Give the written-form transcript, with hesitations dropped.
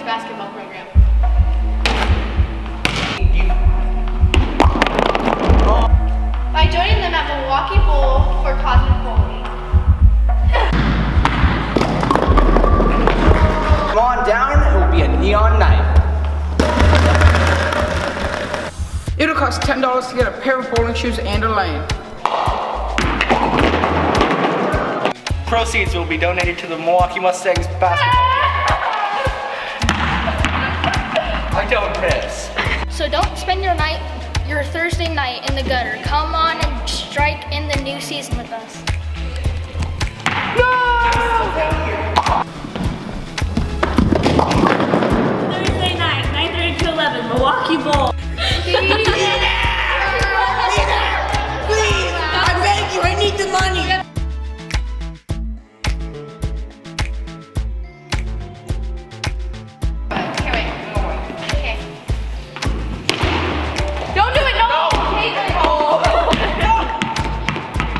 basketball program. By joining them at Milwaukie Bowl for cosmic bowling. Come on down, it will be a neon night. It'll cost $10 to get a pair of bowling shoes and a lane. Proceeds will be donated to the Milwaukee Mustangs basketball program. I don't miss. So don't spend your Thursday night in the gutter. Come on and strike in the new season with us. Thursday night, 9:30 to 11, Milwaukie Bowl.